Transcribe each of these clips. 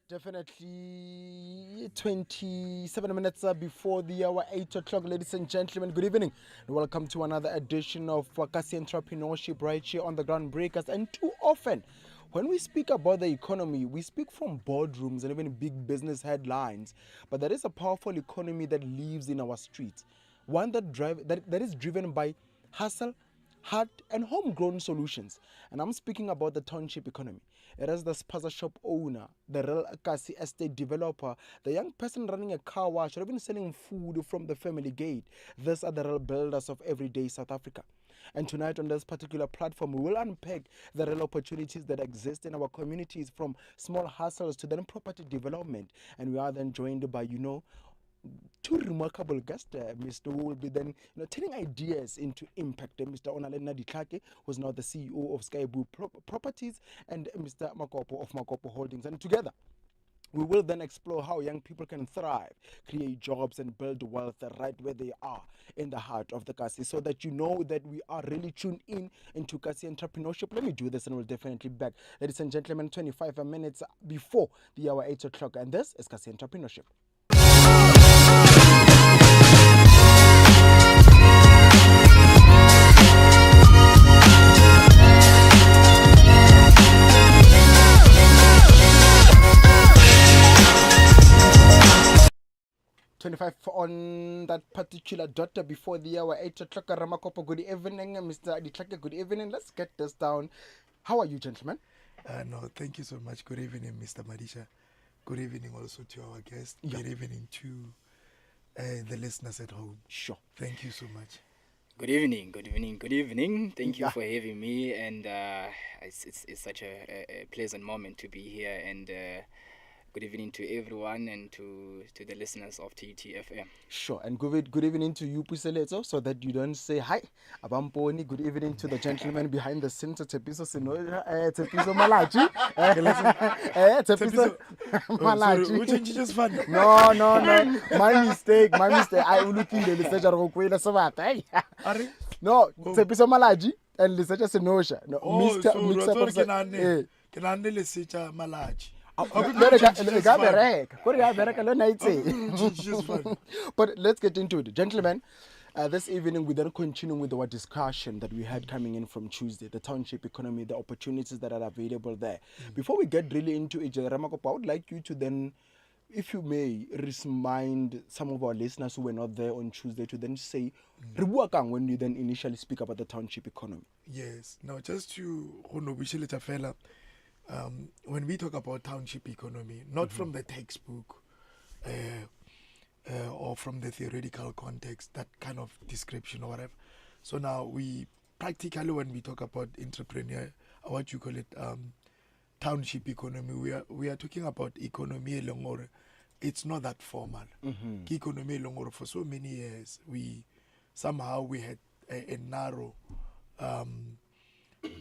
Definitely 27 minutes before the hour 8 o'clock, ladies and gentlemen. Good evening and welcome to another edition of Kasi Entrepreneurship right here on the Ground Breakers. And too often, when we speak about the economy, we speak from boardrooms and even big business headlines. But there is a powerful economy that lives in our streets, one that is driven by hustle, hard, and homegrown solutions. And I'm speaking about the township economy. It is the spaza shop owner, the real Kasi estate developer, the young person running a car wash, or even selling food from the family gate. These are the real builders of everyday South Africa. And tonight on this particular platform, we will unpack the real opportunities that exist in our communities, from small hustles to then property development. And we are then joined by, two remarkable guests, Mr. who will be then turning ideas into impact. Mr. Onalena Ditlake, who's now the CEO of Sky Blue Properties, and Mr. Makopo of Makopo Holdings. And together, we will then explore how young people can thrive, create jobs, and build wealth right where they are in the heart of the Kasi, so that you know that we are really tuned in into Kasi entrepreneurship. Let me do this and we'll definitely be back. Ladies and gentlemen, 25 minutes before the hour 8 o'clock. And this is Kasi entrepreneurship. 25 on that particular dot before the hour 8 o'clock. Ramakopo, good evening. Mr. Aditlake, good evening. Let's get this down. How are you, gentlemen? No, thank you so much. Good evening, Mr. Madisha. Good evening also to our guests. Yeah. Good evening to the listeners at home. Sure. Thank you so much. Good evening, good evening, good evening. Thank you for having me, and it's such a pleasant moment to be here. And good evening to everyone and to the listeners of TTFM. Sure, and good evening to you, Puseleto, so that you don't say hi. Abamponi, good evening to the gentleman behind the scenes, Tepiso Malachi. Tepiso Malachi. Which is just fun. No. My mistake. I will look in the research No, Tepiso Malachi and research Senosha. No, Mr. Malachi. But let's get into it, gentlemen. This evening we then continue with our discussion that we had coming in from Tuesday, the township economy, the opportunities that are available there. Before we get really into it, Ramakopa, I would like you to then, if you may, remind some of our listeners who were not there on Tuesday to then say, when you then initially speak about the township economy. Yes. Now, just to when we talk about township economy, not from the textbook or from the theoretical context, that kind of description or whatever. So now we practically, when we talk about entrepreneur, or what you call it, township economy, we are talking about economy long. It's not that formal. Economy long for so many years, we had a narrow,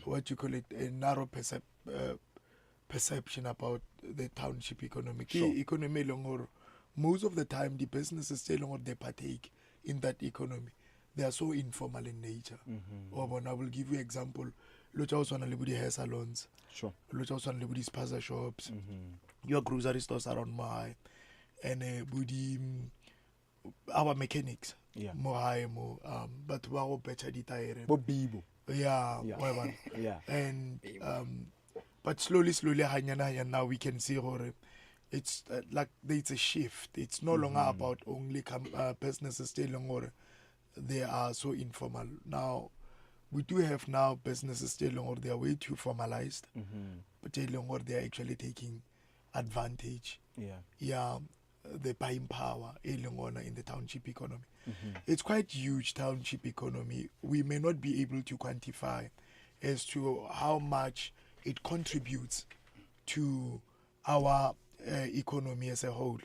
what you call it, a narrow perception about the township economy. Sure. Economy long, most of the time the businesses still long they partake in that economy. They are so informal in nature. I will give you example. Locha also on the hair salons. Sure. Locha also on the spaza shops. Your grocery stores around my and budi our mechanics. Yeah. But we are better tire. Bibo. Yeah. Yeah. And but slowly, now we can see how it's like there's a shift. It's no longer about only businesses still longer. They are so informal. Now, we do have now businesses still longer. They are way too formalized. But still longer, they are actually taking advantage. Yeah. Yeah, the buying power in the township economy. It's quite huge township economy. We may not be able to quantify as to how much it contributes to our economy as a whole.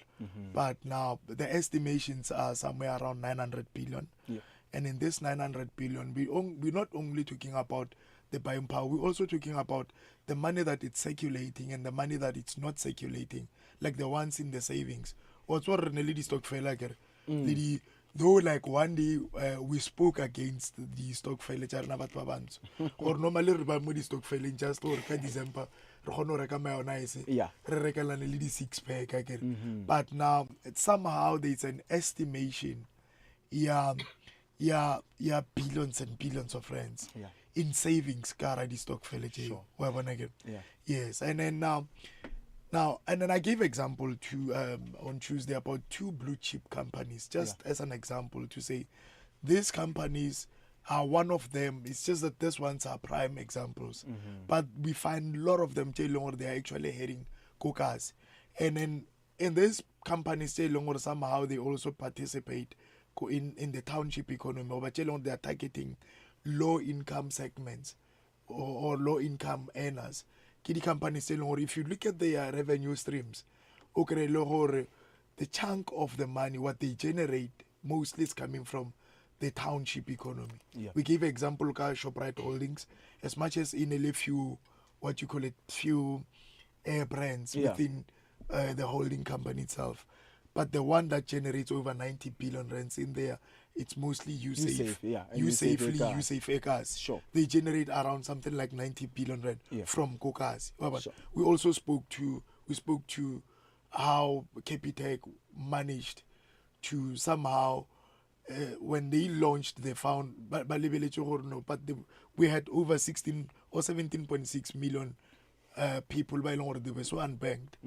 But now the estimations are somewhere around 900 billion. Yeah. And in this 900 billion, we're not only talking about the buying power, we're also talking about the money that it's circulating and the money that it's not circulating, like the ones in the savings. What's what really stock fail like though like one day we spoke against the stock fail or normally re ba mo di stock fail just or ka December re kgona ho reka mayonnaise Yeah. re rekela le di six pack akere. But now somehow there's an estimation billions and billions of rands Yeah. in savings ka di stock fail Sure. Yeah. yes. And then and then I gave example to on Tuesday about two blue chip companies, just as an example to say these companies are one of them. It's just that these ones are prime examples, but we find a lot of them or they are actually heading cokas, and then in these companies or somehow they also participate in the township economy, but they are targeting low income segments or low income earners. Key companies or if you look at their revenue streams, okay, the chunk of the money what they generate mostly is coming from the township economy. Yeah. We give example ka ShopRite Holdings, as much as in a few few air brands within the holding company itself. But the one that generates over 90 billion rands in there, it's mostly USAFE. USAFE cars. Sure. They generate around something like 90 billion rand from Kokas. Sure. We also spoke to how Capitec managed to somehow when they launched they found but we had over 16 or 17.6 million people by long they were so unbanked.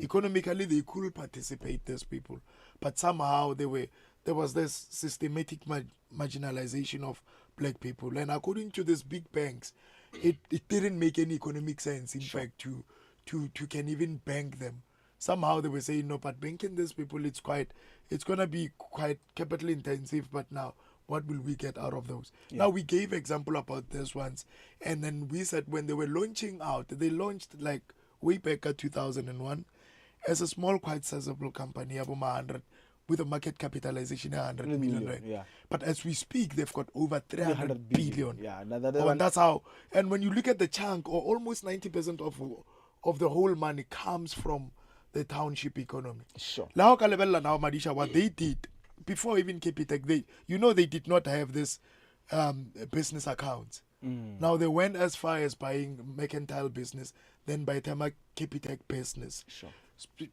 Economically they could participate, these people, but somehow there was this systematic marginalization of black people, and according to these big banks it didn't make any economic sense in fact to can even bank them. Somehow they were saying no, but banking these people it's gonna be quite capital intensive, but now what will we get out of those? Now we gave example about these ones, and then we said when they were launching out, they launched like way back at 2001 as a small, quite sizable company, about 100 with a market capitalization of 100 million rand. Yeah. But as we speak, they've got over 300 billion. Yeah, And that's how. And when you look at the chunk, or almost 90% of the whole money comes from the township economy. Sure. Now, Madisha, what they did before even Capitec, they did not have this business accounts. Now they went as far as buying mercantile business, then by the time Capitec business. Sure.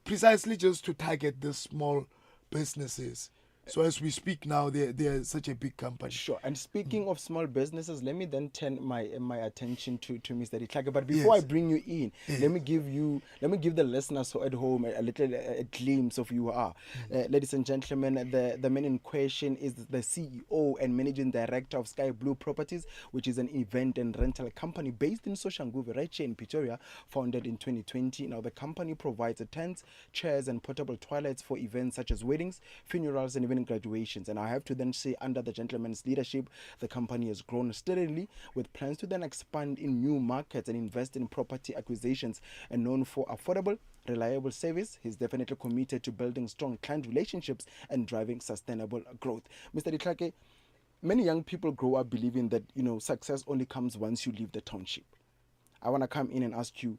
Precisely just to target the small businesses. So as we speak now, they're such a big company. Sure. And speaking of small businesses, let me then turn my attention to Mr. Ditlaka. But before I bring you in, let me give the listeners at home a little glimpse of who you are. Ladies and gentlemen, the man in question is the CEO and managing director of Sky Blue Properties, which is an event and rental company based in Soshanguve, right here in Pretoria, founded in 2020. Now the company provides tents, chairs, and portable toilets for events such as weddings, funerals, and even graduations. And I have to then say, under the gentleman's leadership, the company has grown steadily with plans to then expand in new markets and invest in property acquisitions. And known for affordable, reliable service, he's definitely committed to building strong client relationships and driving sustainable growth. Mr. Ditlake, many young people grow up believing that success only comes once you leave the township. I want to come in and ask you,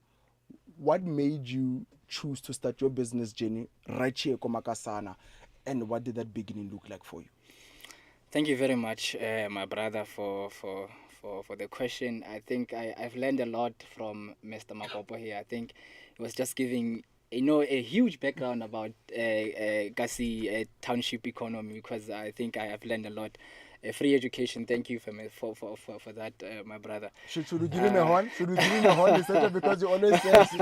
what made you choose to start your business journey right here, Komakasana? And what did that beginning look like for you? Thank you very much, my brother, for the question. I think I've learned a lot from Mr. Makopo here. I think he was just giving a huge background about Kasi township economy, because I think I have learned a lot. Free education. Thank you for that, my brother. Should we give him a horn? Should we give him a horn instead of, because you always say it's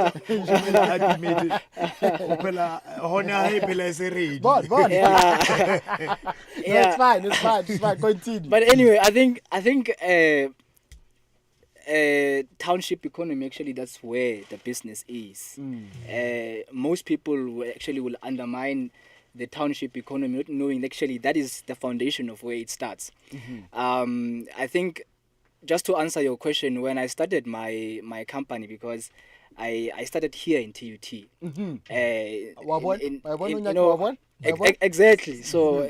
fine. Continue. But anyway, I think township economy, actually that's where the business is. Most people will undermine the township economy, not knowing actually that is the foundation of where it starts. I think, just to answer your question, when I started my company, because I started here in TUT. Wabon? Exactly. So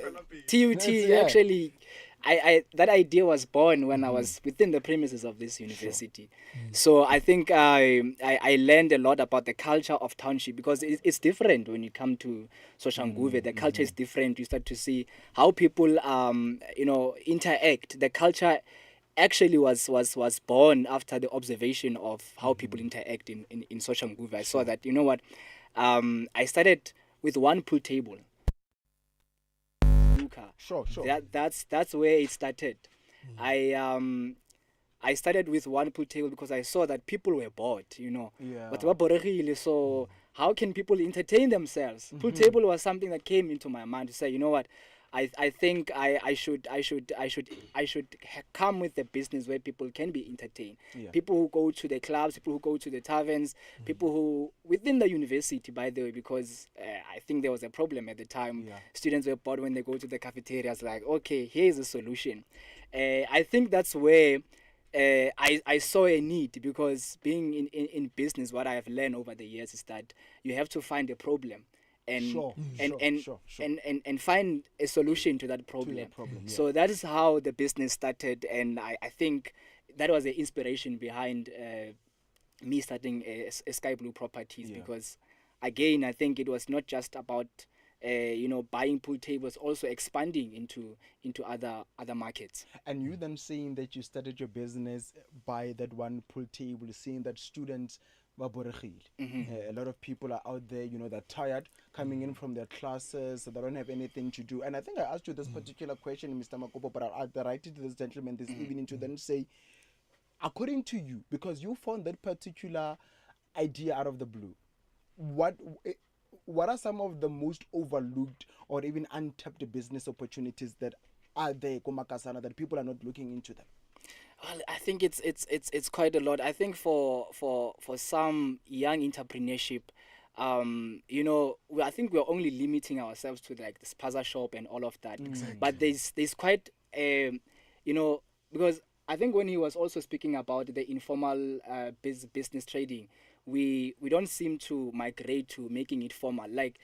TUT Yeah. actually, that idea was born when I was within the premises of this university. So I think I learned a lot about the culture of township, because it's different when you come to Soshanguve. The culture is different. You start to see how people interact. The culture actually was born after the observation of how people interact in Soshanguve. I saw that, I started with one pool table. Sure. That's where it started. I started with one pool table because I saw that people were bored, Yeah. But so how can people entertain themselves? Pool table was something that came into my mind to say, you know what, I think I should come with a business where people can be entertained. Yeah. People who go to the clubs, people who go to the taverns, people who within the university, by the way, because I think there was a problem at the time. Yeah. Students were bored when they go to the cafeterias. Like, okay, here's a solution. I think that's where I saw a need, because being in business, what I have learned over the years is that you have to find a problem and and find a solution to that problem. So that is how the business started, and I think that was the inspiration behind me starting Sky Blue Properties, because again, I think it was not just about buying pool tables, also expanding into other markets. And you then saying that you started your business by that one pool table, seeing that students a lot of people are out there, they're tired coming in from their classes, so they don't have anything to do. And I think I asked you this particular question, Mr. Makopo, but I'll write it to this gentleman this evening to then say, according to you, because you found that particular idea out of the blue, what are some of the most overlooked or even untapped business opportunities that are there, Komakasana, that people are not looking into them? Well, I think it's quite a lot. I think for some young entrepreneurship, I think we're only limiting ourselves to like the spaza shop and all of that. Exactly. But there's quite because I think when he was also speaking about the informal business trading, we don't seem to migrate to making it formal. Like,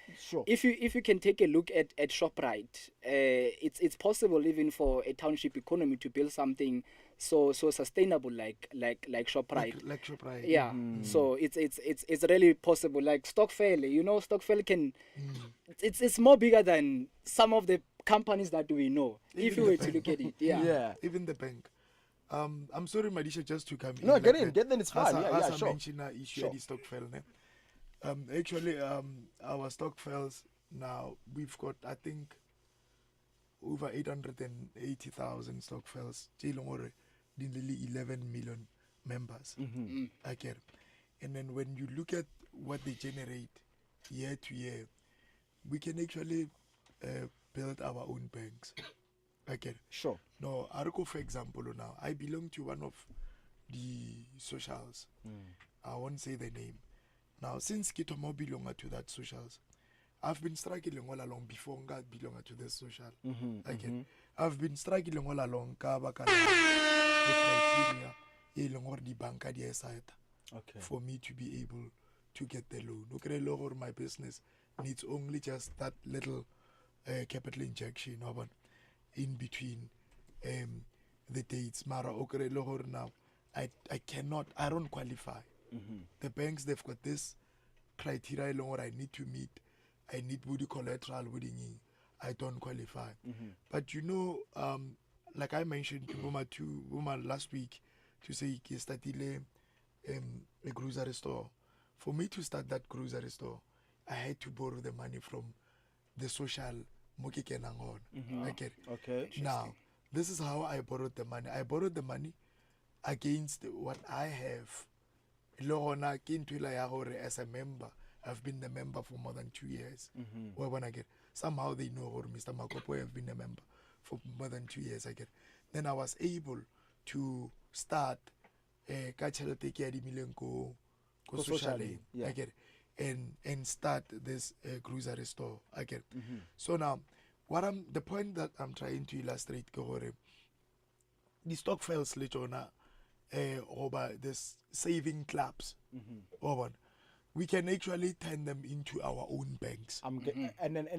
if you can take a look at Shoprite, it's possible even for a township economy to build something so sustainable like Shoprite. Like Shoprite. Yeah. So it's really possible. Like Stockfell, Stockfell can it's more bigger than some of the companies that we know. Even if you were to look at it. Yeah. Even the bank. I'm sorry, Madisha, just to come in. No, get in, then it's fine. As I sure. mentioned, issue at the Stockfell. Actually, our Stockfells now, we've got, I think, over 880,000 Stockfells. Nearly 11 million members. Okay. And then when you look at what they generate year to year, we can actually build our own banks. Okay. Sure. No, Arco, for example, now I belong to one of the socials. I won't say the name. Now, since Kitomo belong to that socials, I've been struggling all along before God belong to this social. Okay. I've been struggling all along the criteria the bank for me to be able to get the loan. Okay, my business needs only just that little capital injection in between the dates. Mara okay, now I don't qualify. The banks, they've got this criteria I need to meet. I need woody collateral woody. I don't qualify. But like I mentioned to Boma last week, to say he started a grocery store. For me to start that grocery store, I had to borrow the money from the social Mokikenangon. Okay. Now, this is how I borrowed the money. I borrowed the money against what I have. As a member, I've been a member for more than 2 years. Somehow they know Mr. Makopo have been a member for more than 2 years. Then I was able to start socially. and start this grocery store again. So now, the point that I'm trying to illustrate, the stockpiles later over this saving clubs, we can actually turn them into our own banks and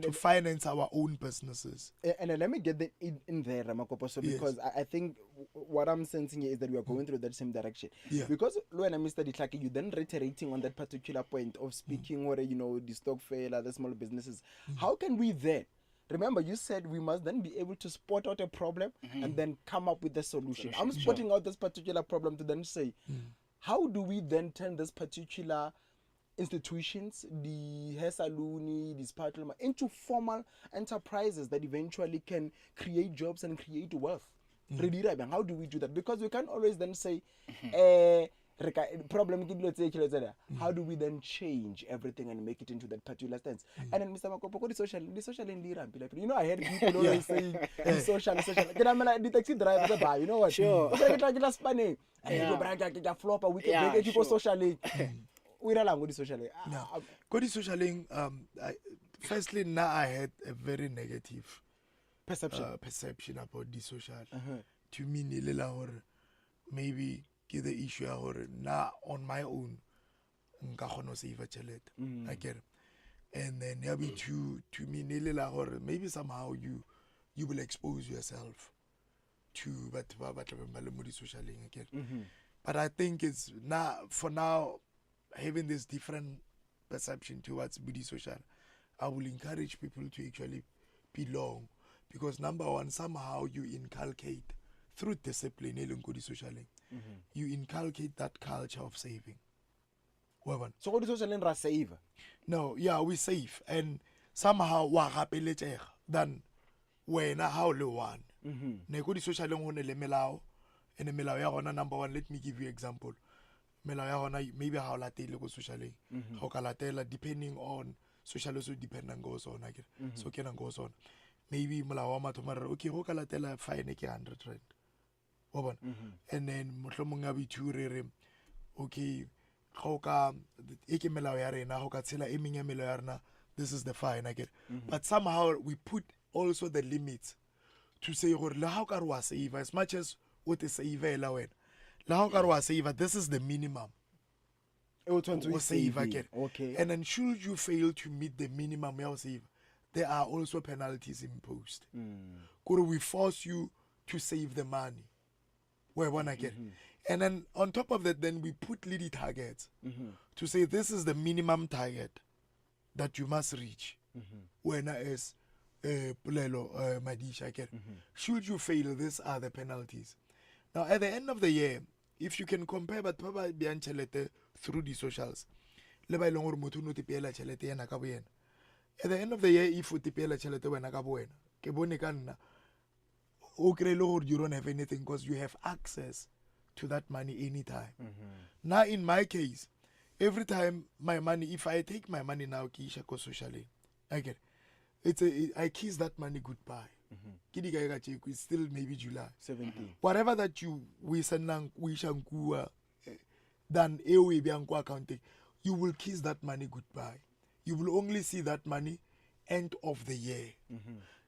to finance our own businesses. And let me get in there, Makopo, so because I think what I'm sensing here is that we are going through that same direction. Because when I Mr. Ditlaki, you then reiterating on that particular point of speaking or the stock fail, other small businesses. How can we then? Remember, you said we must then be able to spot out a problem and then come up with the solution. I'm spotting out this particular problem to then say, how do we then turn this particular institutions, the hair salon, this parlor, into formal enterprises that eventually can create jobs and create wealth? How do we do that? Because we can't always then say, problem. How do we then change everything and make it into that particular stance? And then Mr. Makopo, the social I heard people always saying the social. The taxi driver, you know what? Sure. Flop, we can make it socially. Socially, firstly, now I had a very negative perception about the social. To me, maybe the issue or now on my own, I get it. And then to me, maybe somehow you will expose yourself to social again. But I think it's for now, having this different perception towards Budi Social, I will encourage people to actually belong, because number one, somehow you inculcate through discipline, you inculcate that culture of saving. So what is social save? No, we save, and somehow then when how le one. Ne social melao, and melao number one. Let me give you example. Maybe how latela go socially, how kalatela depending on social also dependent goes on again. So can goes on. Maybe malawa tomorrow. Okay, how kalatela fine 100 rand. And then mohlomong abi two okay, how ka eke melao ya rena, how ka tsela e meng ya melao ya rena, this is the fine again. But somehow we put also the limits to say how ka wa save as much as what is save la wena. This is the minimum. Save again. Okay. And then should you fail to meet the minimum save, there are also penalties imposed. We force you to save the money. Where one again. And then on top of that, then we put lead targets to say this is the minimum target that you must reach. When as Pulelo Madisha again. Should you fail, these are the penalties. Now at the end of the year, if you can compare but probably through the socials, at the end of the year, if you you don't have anything because you have access to that money anytime. Now in my case, every time my money, if I take my money now, socially, I get I kiss that money goodbye. It's still maybe July 17. Whatever that we shankua then accounting, you will kiss that money goodbye. You will only see that money end of the year.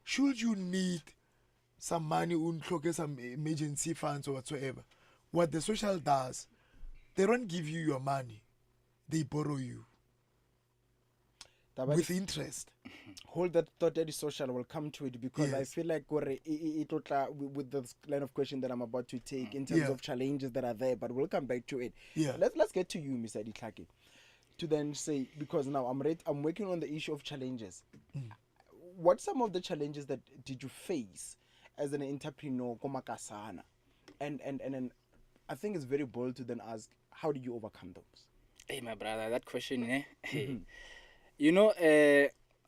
Should you need some money, some emergency funds or whatsoever, what the social does, they don't give you your money, they borrow you with interest. Hold that thought, Eddie Social, will come to it, because I feel like with the line of question that I'm about to take in terms of challenges that are there, but we'll come back to it. Let's get to you, Mr. Ditlaki, to then say, because now I'm working on the issue of challenges. What some of the challenges that did you face as an entrepreneur, Komakasana? And I think it's very bold to then ask, how did you overcome those? Hey, my brother, that question, you know,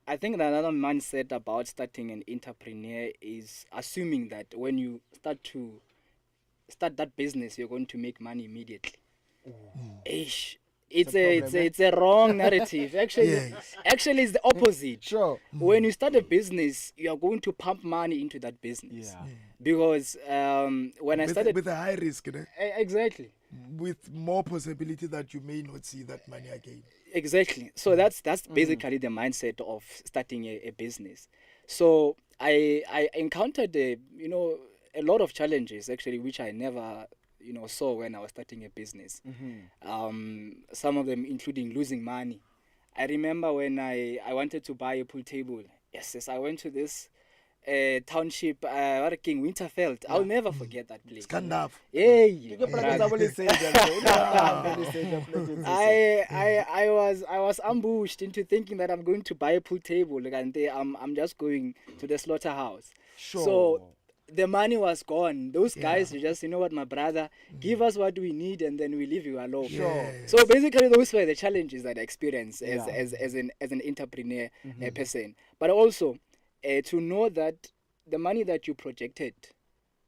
I think that another mindset about starting an entrepreneur is assuming that when you start that business, you're going to make money immediately. It's a wrong narrative. Actually, it's the opposite. Sure. When you start a business, you are going to pump money into that business. because when I started with a high risk, ne? Exactly. With more possibility that you may not see that money again. Exactly. So that's basically the mindset of starting a business. So I encountered a lot of challenges actually, which I never saw when I was starting a business. Some of them including losing money. I remember when I wanted to buy a pool table. Yes, I went to this township, King Winterfeld. I'll never forget that place. Scandal. Hey, Ke plaka brother. tsa bo lesedi, I was ambushed into thinking that I'm going to buy a pool table, like, and I'm just going to the slaughterhouse. Sure. So the money was gone. Those guys, Yeah. just, you know what, my brother, give us what we need and then we leave you alone. Sure. So basically, those were the challenges that I experienced as Yeah. as an entrepreneur person. But also to know that the money that you projected,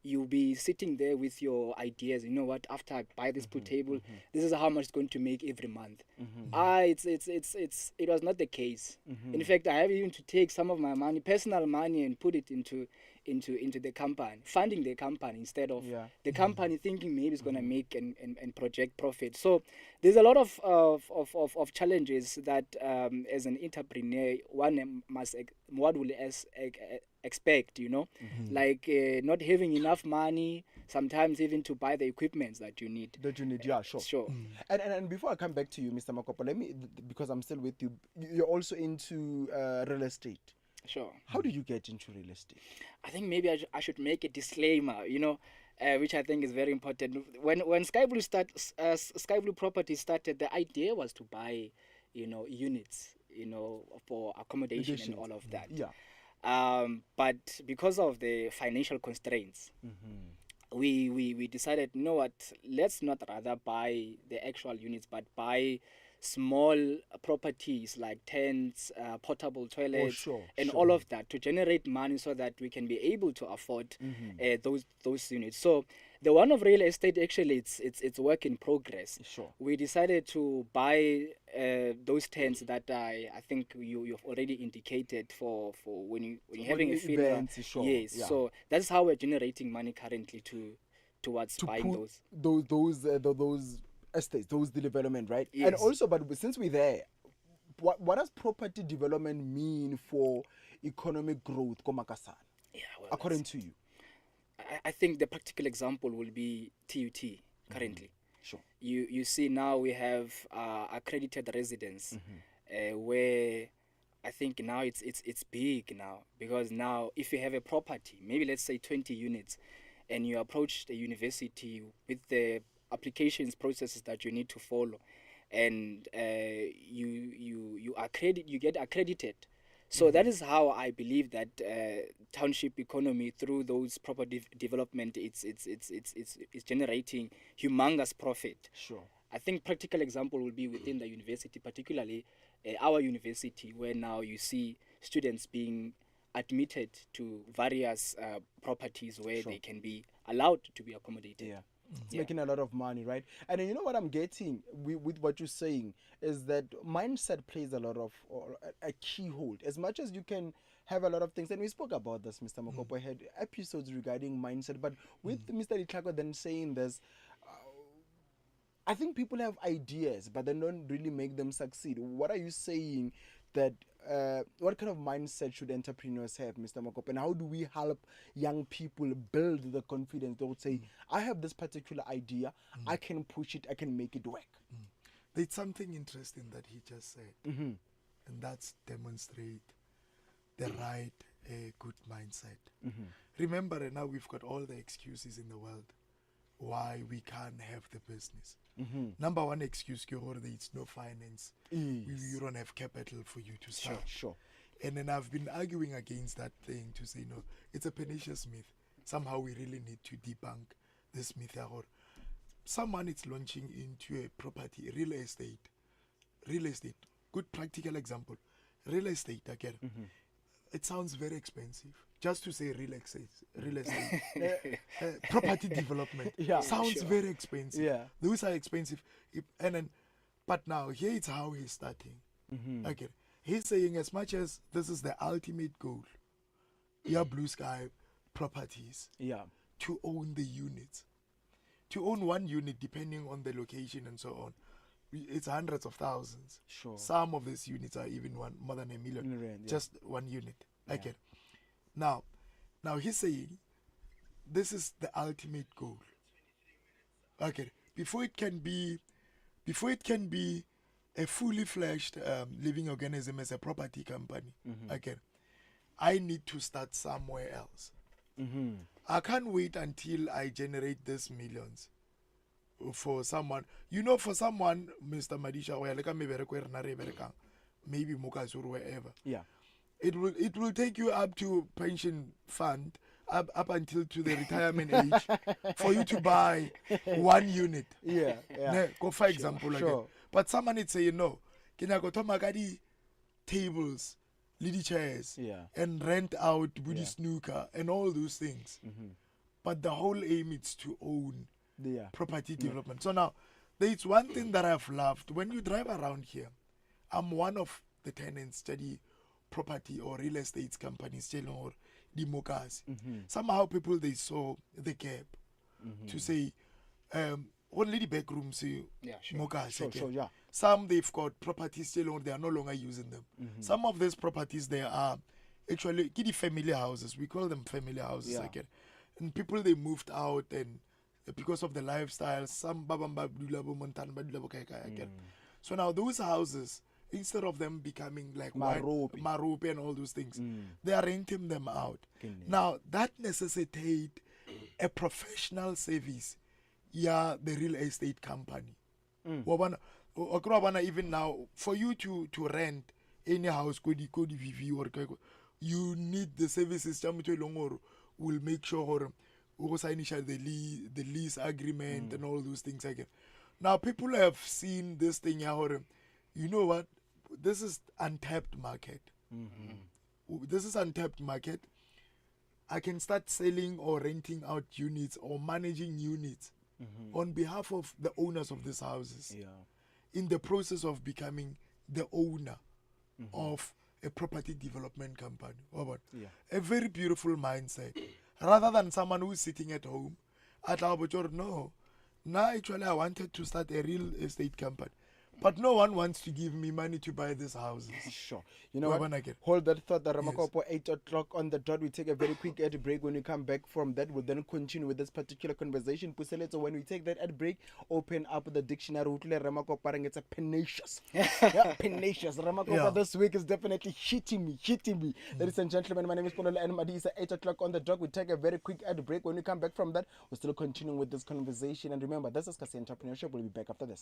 you'll be sitting there with your ideas. You know what? After I buy this pool table, this is how much it's going to make every month. It was not the case. In fact, I have even to take some of my money, personal money, and put it into the company, funding the company instead of the company thinking maybe it's going to make and project profit. So there's a lot of challenges that as an entrepreneur one must what will expect, like not having enough money, sometimes even to buy the equipments that you need. Yeah, sure. Sure. And before I come back to you, Mr. Makopo, let me, because I'm still with you, you're also into real estate. Sure. How did you get into real estate? I think maybe I should make a disclaimer, which I think is very important. When Sky Blue Property started, the idea was to buy, units, for accommodation and all of that. Yeah. But because of the financial constraints, we decided, you know what, let's not rather buy the actual units, but buy small properties like tents, portable toilets, and all of that to generate money so that we can be able to afford those units. So the one of real estate, actually, it's work in progress. Sure. We decided to buy those tents that I think you've already indicated for when you're having a funeral. Events, sure. Yes. Yeah. So that's how we're generating money currently towards To buying put those. those estates, those development, right? Yes. And also, but since we're there, what does property development mean for economic growth, Komakasana, Yeah, well, according to you? I think the practical example will be TUT currently. Sure. You see now we have accredited residence where I think now it's big now, because now if you have a property, maybe let's say 20 units, and you approach the university with the applications processes that you need to follow, and you get accredited. So that is how I believe that township economy, through those property development, it's generating humongous profit. Sure. I think practical example will be within the university, particularly our university, where now you see students being admitted to various properties where they can be allowed to be accommodated. Yeah. It's making a lot of money, right? And then, you know what I'm getting with what you're saying is that mindset plays a lot of, or a key hold. As much as you can have a lot of things, and we spoke about this, Mr. Makopo had episodes regarding mindset, but with Mr. Itlako then saying this, I think people have ideas, but they don't really make them succeed. What are you saying that, what kind of mindset should entrepreneurs have, Mr. Makopo? And how do we help young people build the confidence? They would say, I have this particular idea, I can push it, I can make it work. There's something interesting that he just said, and that's demonstrate the right, good mindset. Remember, now we've got all the excuses in the world why we can't have the business. Number one excuse, it's no finance. You don't have capital for you to start. Sure. And then I've been arguing against that thing to say, no, it's a pernicious myth. Somehow we really need to debunk this myth. Someone is launching into a property, real estate. Good practical example. Real estate again. It sounds very expensive. Just to say real estate, property development sounds very expensive. Yeah. Those are expensive. But now here it's how he's starting. Okay, he's saying as much as this is the ultimate goal, blue sky, properties Yeah. to own the units. To own one unit, depending on the location and so on, it's hundreds of thousands. Sure. Some of these units are even more than a million. Million, yeah. Just one unit. Yeah. Okay. Now he's saying this is the ultimate goal. Okay. Before it can be a fully fledged living organism as a property company, okay, I need to start somewhere else. I can't wait until I generate these millions for someone. For someone, Mr. Madisha, maybe Mokas or wherever. Yeah. It will take you up to pension fund, up until to the retirement age for you to buy one unit. Yeah. Go for example. Sure. But someone would say, can I go to Magadi tables, lady chairs, and rent out Buddhi snooker and all those things. But the whole aim is to own property development. So now, there's one thing that I've loved. When you drive around here, I'm one of the tenants, study property or real estate companies, or the mokas. Somehow people, they saw the gap to say, only the back rooms, mokas. Sure, yeah. Some, they've got properties still on, they are no longer using them. Some of these properties, they are actually family houses. We call them family houses again. And people, they moved out, and because of the lifestyle, some again. So now those houses, instead of them becoming like Marope and all those things, they are renting them out. Now that necessitates a professional service, the real estate company. Even now, for you to rent any house, you need the services. Will make sure the lease agreement and all those things again. Now people have seen this thing. You know what? This is untapped market. This is untapped market. I can start selling or renting out units or managing units on behalf of the owners of these houses. In the process of becoming the owner of a property development company. A very beautiful mindset. Rather than someone who's sitting at home, no. Now actually I wanted to start a real estate company. But no one wants to give me money to buy these houses. Sure. You know what? Hold that thought, Ramakopo. 8 o'clock on the dot. We take a very quick ad break. When we come back from that, we'll then continue with this particular conversation. So when we take that ad break, open up the dictionary. Ramakopo, it's a pernicious. Pernicious. Ramakopo this week is definitely hitting me. Ladies and gentlemen, my name is Ponolo and Madi. It's 8 o'clock on the dot. We take a very quick ad break. When we come back from that, we're still continuing with this conversation. And remember, this is Kasi Entrepreneurship. We'll be back after this.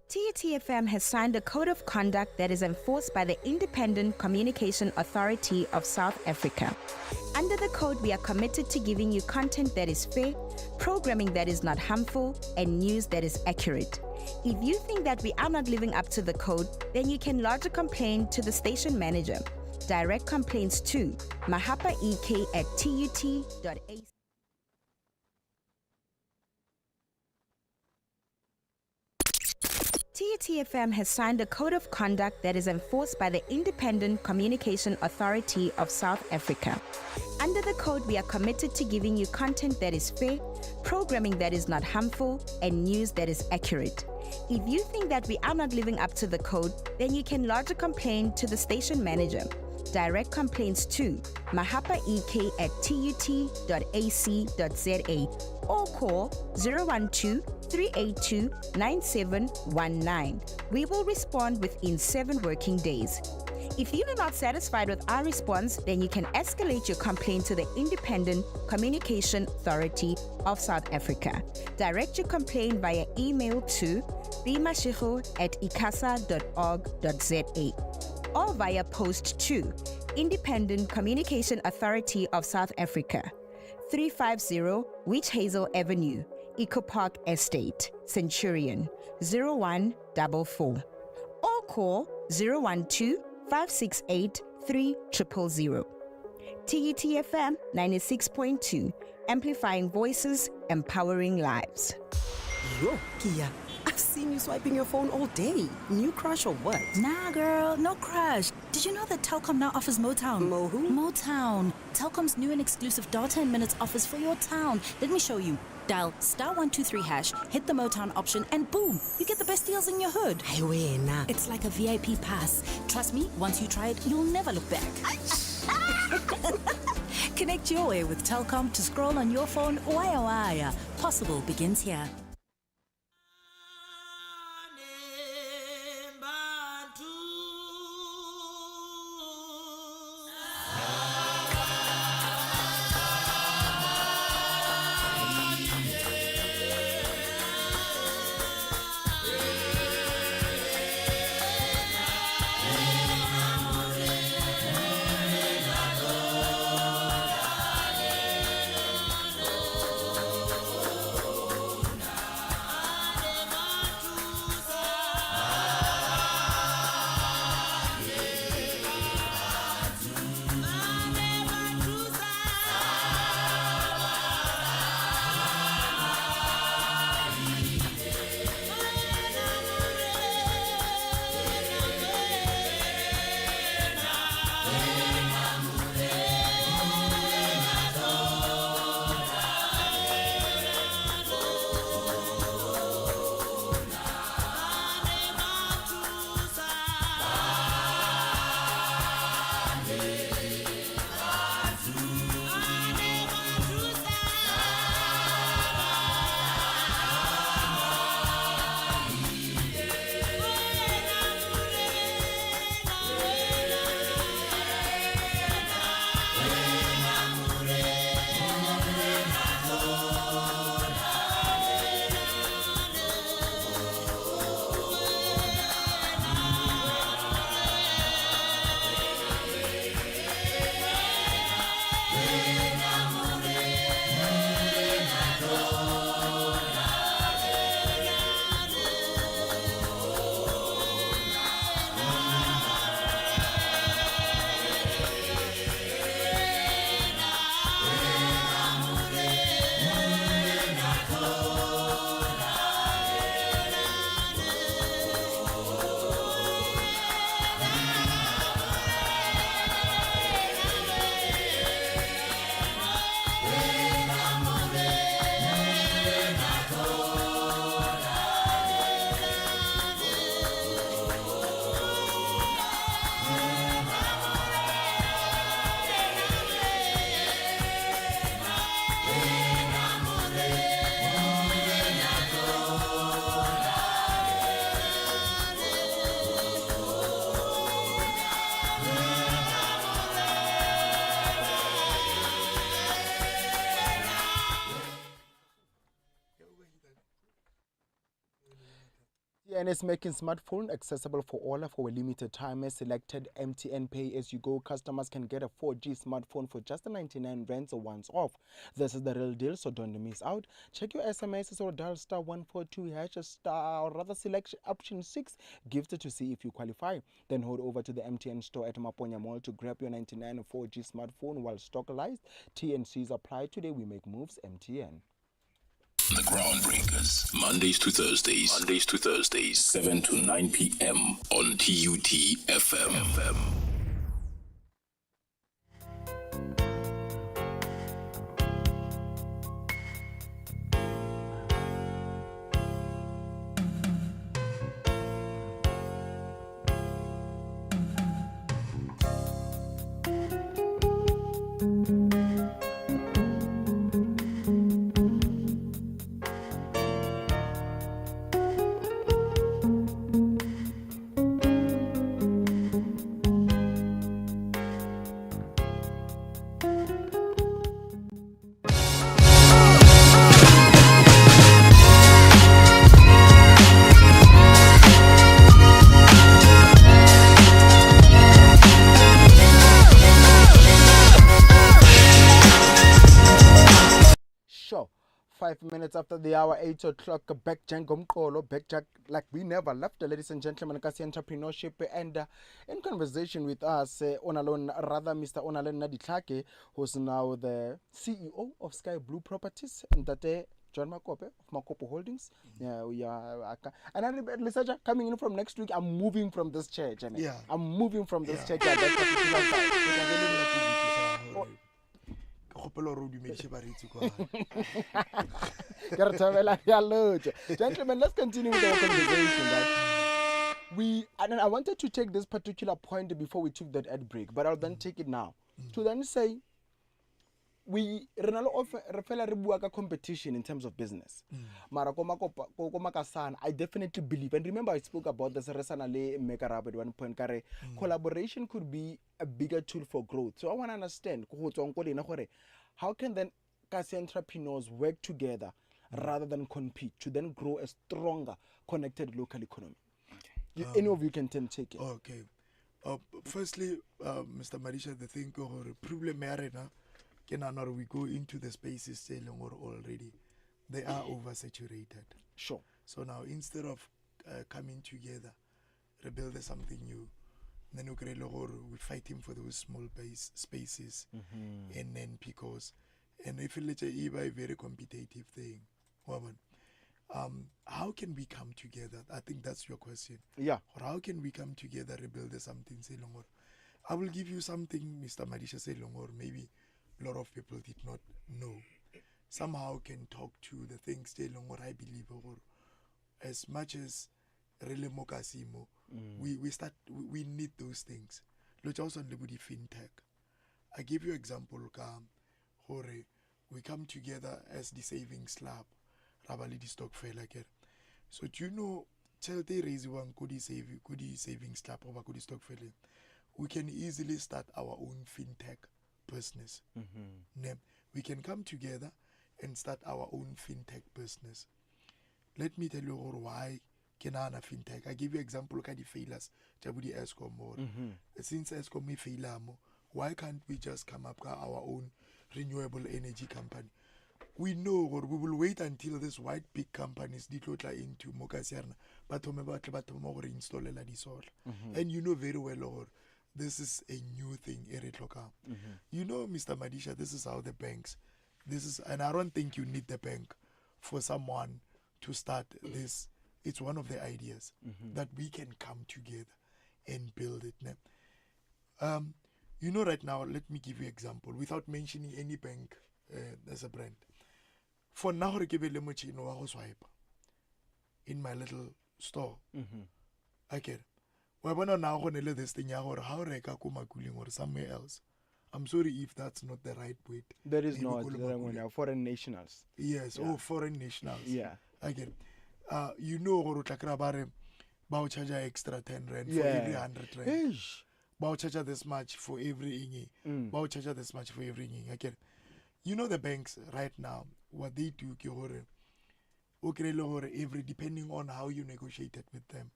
TUTFM has signed a code of conduct that is enforced by the Independent Communication Authority of South Africa. Under the code, we are committed to giving you content that is fair, programming that is not harmful, and news that is accurate. If you think that we are not living up to the code, then you can lodge a complaint to the station manager. Direct complaints to mahapaek@tut.ac. TUTFM has signed a code of conduct that is enforced by the Independent Communication Authority of South Africa. Under the code, we are committed to giving you content that is fair, programming that is not harmful, and news that is accurate. If you think that we are not living up to the code, then you can lodge a complaint to the station manager. Direct complaints to mahapaek@tut.ac.za or call 012-382-9719. We will respond within 7 working days. If you are not satisfied with our response, then you can escalate your complaint to the Independent Communication Authority of South Africa. Direct your complaint via email to bmashigo@icasa.org.za or via post to Independent Communication Authority of South Africa, 350 Witch Hazel Avenue, Eco Park Estate, Centurion, 0144. Or call 012-568-3000. TETFM 96.2, amplifying voices, empowering lives. Yo, Kia, I've seen you swiping your phone all day. New crush or what? Nah, girl, no crush. Did you know that Telkom now offers Motown? Mo who? Motown. Telkom's new and exclusive data and minutes offers for your town. Let me show you. Dial *123#, hit the Motown option, and boom, you get the best deals in your hood. Hey, wena. It's like a VIP pass. Trust me, once you try it, you'll never look back. Connect your way with Telkom to scroll on your phone. Waya. Possible begins here. MTN is making smartphone accessible for all for a limited time. As selected MTN Pay As You Go customers can get a 4G smartphone for just 99 rands or once off. This is the real deal, so don't miss out. Check your SMSs or dial *142# star or rather select option 6 gifted to see if you qualify. Then head over to the MTN store at Maponya Mall to grab your 99 4G smartphone while stock lasts. TNCs apply. Today we make moves, MTN. The Groundbreakers, Mondays to Thursdays, 7 to 9 p.m. on TUT FM. minutes after the hour, 8 o'clock. Back Jangom Kolo, back Jack, like we never left, ladies and gentlemen. Kasi entrepreneurship and in conversation with us, Onalon, rather Mr. Onalen Naditlake, who's now the CEO of Sky Blue Properties, and that John Makopo of Makopo Holdings. Yeah, we are. And I researcher coming in from next week. I'm moving from this church. Yeah. I'm moving from this church. Yeah. That particular side. Gentlemen, let's continue with our conversation. Right? And I wanted to take this particular point before we took that ad break, but I'll then take it now. To then say, we offer competition in terms of business. Mara I definitely believe, and remember I spoke about this at one point. Collaboration could be a bigger tool for growth. So I want to understand how can then Kasi entrepreneurs work together rather than compete to then grow a stronger, connected local economy. Any of you can take it. Okay. Firstly, Mr. Marisha, the thing problem we go into the spaces selling already, they are oversaturated. Sure. So now instead of coming together, rebuild something new, then we're fighting for those small spaces, and then because, and if it's a very competitive thing, how can we come together? I think that's your question. Yeah. Or how can we come together, rebuild something? I will give you something, Mr. Marisha or maybe a lot of people did not know. Somehow can talk to the things I believe as much as really mokasimo. We need those things. Look also the fintech. I give you example we come together as the savings lab. Rabali the stock fair like it. So do you know Chelte raise one could savings lab over could stock fair? We can easily start our own fintech business. We can come together and start our own fintech business. Let me tell you why Kenana fintech. I give you example of the failures. Jabudi Eskom more. Since Eskom we fail, why can't we just come up with our own renewable energy company? We know or we will wait until these white big companies declare into Mokasiarna, but install and you know very well or this is a new thing, You know, Mr. Madisha, this is how the banks, and I don't think you need the bank for someone to start this. It's one of the ideas that we can come together and build it. You know, right now, let me give you an example without mentioning any bank as a brand. For now, in my little store, okay. Well, now this thing how or somewhere else. I'm sorry if that's not the right way. That is not foreign nationals. Yes, foreign nationals. Yeah. Okay. You know Bao charge extra 10 rand for every 100 rand. Bao charge this much for every ingi. Bao charge this much for every ingi. Okay. You know the banks right now, what they do every depending on how you negotiated with them.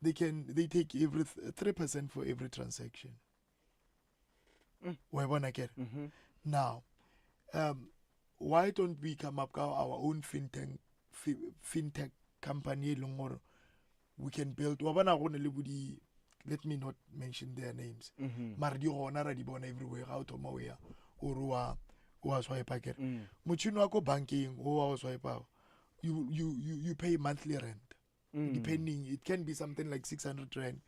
They take every 3% for every transaction. Now, why don't we come up with our own fintech company? We can build. Let me not mention their names. Everywhere out of nowhere or banking or you pay monthly rent. Depending, it can be something like 600 rand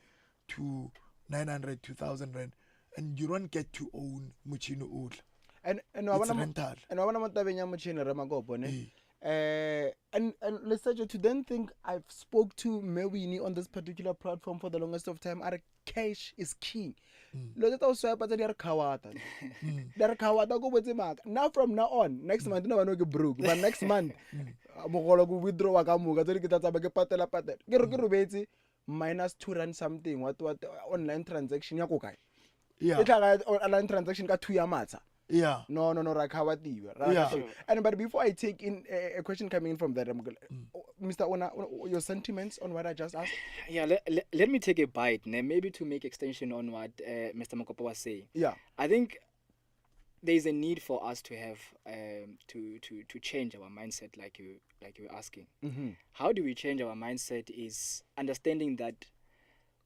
to 900, 2,000 rand, and you don't get to own Muchino Old. And it's rental. And I want to Muchino Ramagopo. And let's say to then think I've spoke to Mewini on this particular platform for the longest of time. Our cash is king. Look at also but they are kawata. They are kawata go with the mark. Now from now on, next month no one will get broke. But next month Mogolo go withdraw Wakamuga to get a patella patet. Get minus 2 rand something. What online transaction yakokai. Yeah. It's like online transaction got 2 yamata. Yeah. No, yeah. And but before I take in a question coming in from that, Mr. Ona, your sentiments on what I just asked? Yeah, let me take a bite, maybe to make extension on what Mr. Makopo was saying. Yeah. I think there's a need for us to have to change our mindset, like you were asking. How do we change our mindset is understanding that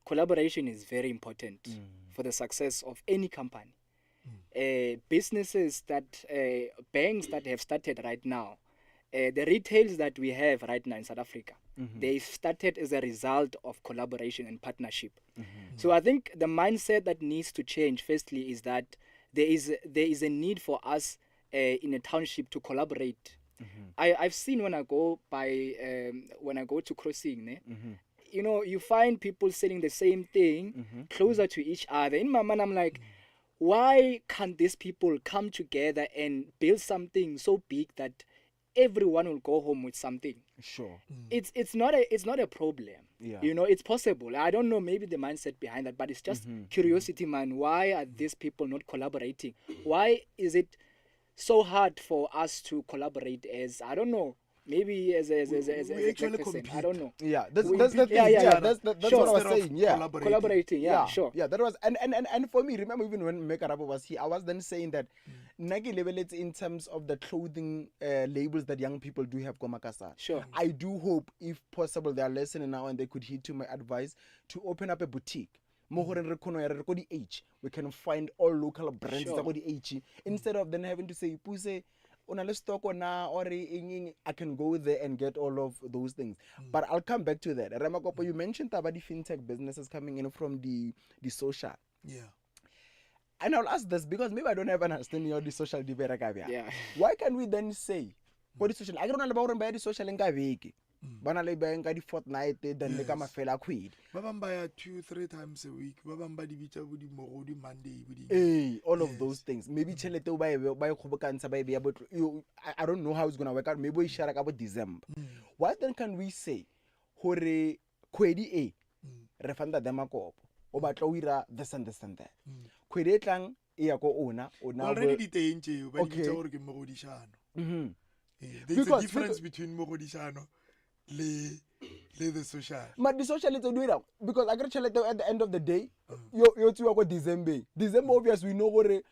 collaboration is very important for the success of any company. Businesses that banks that have started right now, the retails that we have right now in South Africa, they started as a result of collaboration and partnership. So I think the mindset that needs to change firstly is that there is a need for us in a township to collaborate. I've seen when I go to crossing, you know, you find people selling the same thing closer to each other. In my mind, I'm like, why can't these people come together and build something so big that everyone will go home with something? Sure. It's not a problem. Yeah. You know, it's possible. I don't know maybe the mindset behind that, but it's just curiosity, man. Why are these people not collaborating? Why is it so hard for us to collaborate as, I don't know, maybe as a black person? compete. I don't know. Yeah, that's We- the thing. yeah, yeah. That's Sure. what I was Instead of saying. Yeah. Collaborating, yeah, sure. Yeah, that was and for me, remember even when Mekarabo was here, I was then saying that Nagi level it in terms of the clothing labels that young people do have Komakasa. Sure. I do hope, if possible, they are listening now and they could heed to my advice to open up a boutique. We can find all local brands Sure. instead of then having to say Puse on a stock or now or I can go there and get all of those things. But I'll come back to that. Ramakopo, you mentioned about the fintech businesses coming in from the social. Yeah. And I'll ask this because maybe I don't have an understanding of the social divide. Yeah. Why can we then say for the social? I don't know about the social in Gaviki. Banale banka di fortnight then le ka mafela a kgwedi. Ba bang ba ya 2-3 times a week. Ba bang ba di bitsa bo di morodi Monday bo di. All of those things. Maybe chelete o ba e kgobokantsha ba e beya botlo. I don't know how it's going to work out. Maybe we share about December. What then can we say hore kgwedi e re fanda de Makopo o batla o ira this and that. Kgwedi e tlang e ya ko ona Already di teng tšeo ba di Okay. bitsa gore ke mogodišano. There's Because- a difference between mogodišano le the social. But the social is doing that because I get chelete at the end of the day. You to go December. December obvious we know gore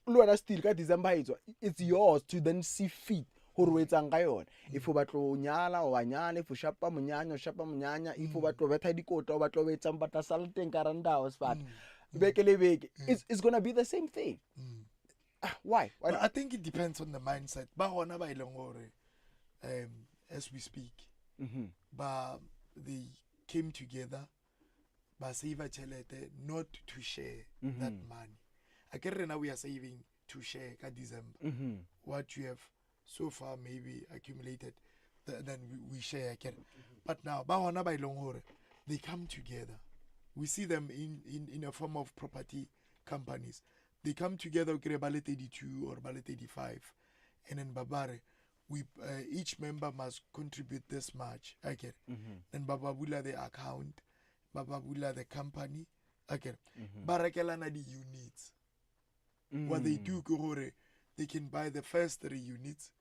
lo na still ka December it's yours to then see fit gore o etsang ka yona. If o batlo nyala o banyana, if o shapa monyanya, if o batlo betha dikota o batlo etsang bata salteng ka randa o spat. Beke le beke. It's going to be the same thing. Why? Why But not? I think it depends on the mindset. Ba hona ba ileng gore as we speak, ba they came together, ba save chelete not to share that money. I can now we are saving to share ka December. What you have so far maybe accumulated, then we share again. But now ba hona ba ileng gore they come together. We see them in a form of property companies. They come together, okay, Bale 32 or Bale 35, and then Babare, we each member must contribute this much. Okay, then Bababula the account, Bababula the company. Okay, Barakelana the units. What they do, Kohore, they can buy the first 3 units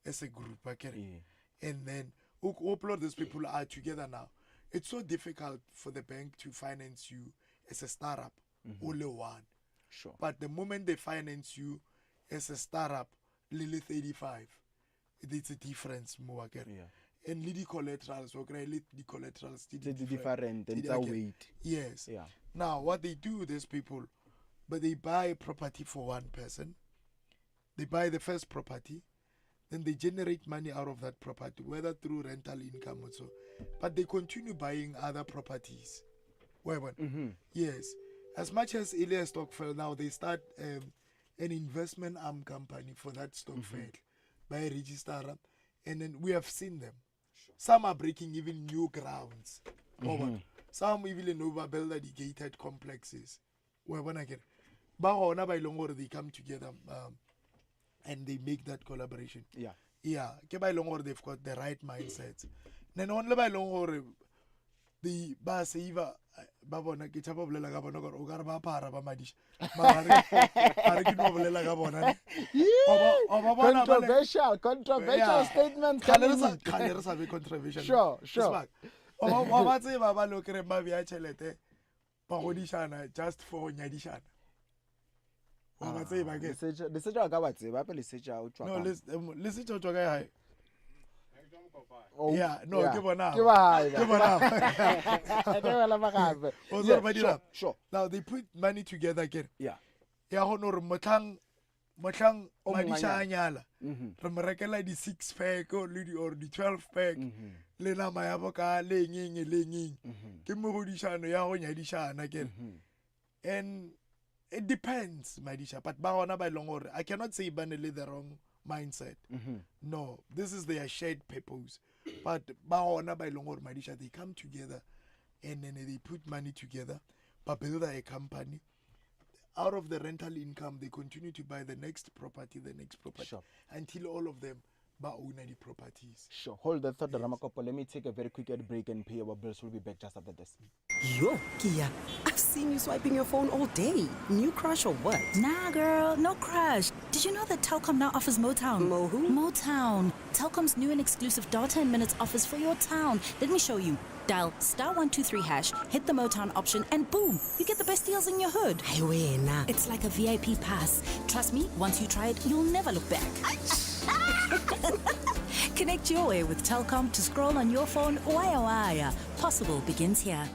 as a group. Okay, and then upload those people are together now. It's so difficult for the bank to finance you as a startup, only one. Sure. But the moment they finance you as a startup, Lily 35, it's a difference more again. Yeah. And Lily collaterals, okay, the collaterals It's different and it's a Okay. weight. Yes. Yeah. Now, what they do, these people, but they buy property for one person. They buy the first property, then they generate money out of that property, whether through rental income or so. But they continue buying other properties. Yes. As much as Ilya Stockfell now, they start an investment arm company for that Stockfell by a registrar, and then we have seen them. Some are breaking even new grounds. Some even overbuild the gated complexes. Where when I get, but they come together and they make that collaboration. Yeah. Yeah, ke ba ileng gore they've got the right mindset. Then only ba ileng gore the ba saver ba bona ke tshaba bolela ka bona gore o ka re ba phara ba madisha. Mara ke no bolela ka bona. Controversial statement. Kale re sa be controversial. Sure. O ba tseba ba lo kere ba bia chelete ba godishana just for nyadishana. Wa ba tseba ke? Lesetša ka ba tseba pe lesetša o tswa No, ka. let's talk to guy. Oh, Yeah, no, yeah. ke bona. Ke ba- Ke bona. Ke ba ba gape. Oh, Yeah, sorry, sure, sure. Now they put money together again. Yeah. Ya go no re motlhang O madisha monganyana. a nyala. Mhm. Re mo rekela di 6 pack or di 12 pack. Le nama ya boka le ngeng. Ke mo godishano ya go nyadishana ke. And it depends, madisha, but ba hona ba long gore I cannot say ba ne le the wrong mindset. No, this is their shared purpose. But ba hona ba long gore madisha, they come together and then they put money together, but build a company. Out of the rental income, they continue to buy the next property, Sure. until all of them ba own the properties. Sure. Hold that thought, Ramakopo. Let me take a very quick ad break and pay our bills. We'll be back just after this. Yo, Kia, I've seen you swiping your phone all day. New crush or what? Nah, girl, no crush. Did you know that Telkom now offers Motown? Mo who? Motown. Telkom's new and exclusive data and minutes offers for your town. Let me show you. Dial *123#, hit the Motown option, and boom, you get the best deals in your hood. Ay, wena. It's like a VIP pass. Trust me, once you try it, you'll never look back. Connect your way with Telkom to scroll on your phone. Waya. Possible begins here.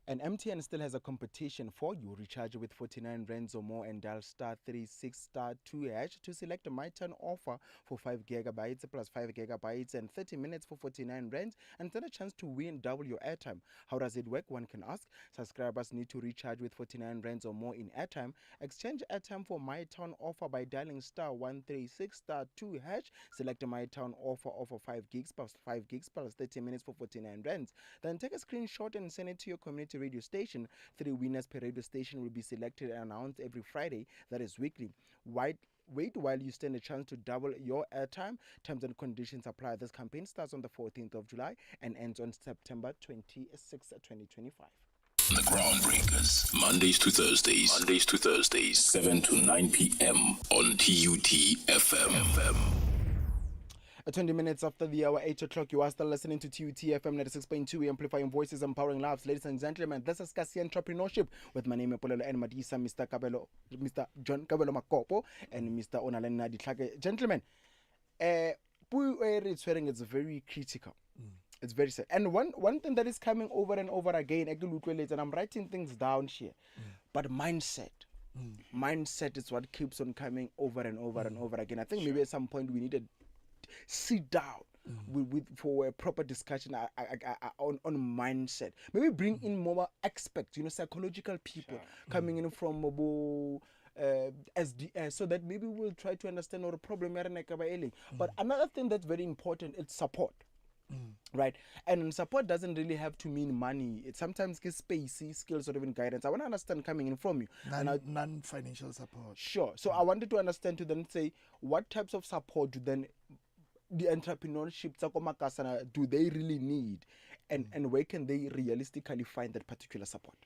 And MTN still has a competition for you. Recharge with 49 rands or more and dial *36*2# to select a My Turn offer for 5 gigabytes plus 5 gigabytes and 30 minutes for 49 rands and stand a chance to win double your airtime. How does it work? One can ask. Subscribers need to recharge with 49 rands or more in airtime. Exchange airtime for My Turn offer by dialing *136*2#. Select a My Turn offer 5 gigs plus 5 gigs plus 30 minutes for 49 rands. Then take a screenshot and send it to your community radio station. 3 winners per radio station will be selected and announced every Friday. That is weekly. Wait while you stand a chance to double your airtime. Terms and conditions apply. This campaign starts on the 14th of July and ends on September 26, 2025. The Groundbreakers, Mondays to Thursdays, 7 to 9 p.m. on TUT FM. 20 minutes after the hour, 8 o'clock, you are still listening to TUT FM 96.2, amplifying voices, empowering lives. Ladies and gentlemen, this is Kasi Entrepreneurship with my name is Polelo and Madisa, Mr. John Kabelo Makopo, and Mr. Onalena Ditlake. Gentlemen, it's very critical. It's very sad. And one thing that is coming over and over again, and I'm writing things down here, but mindset. Mindset is what keeps on coming over and over and over again. I think maybe at some point we need to sit down for a proper discussion on mindset. Maybe bring in more experts, psychological people coming in from SDS, so that maybe we'll try to understand what the problem is. But another thing that's very important is support. Right, and support doesn't really have to mean money. It sometimes gives space, skills, or even guidance. I want to understand coming in from you. Non-financial support. Sure. So I wanted to understand to then say what types of support do then the entrepreneurship do they really need, and where can they realistically find that particular support?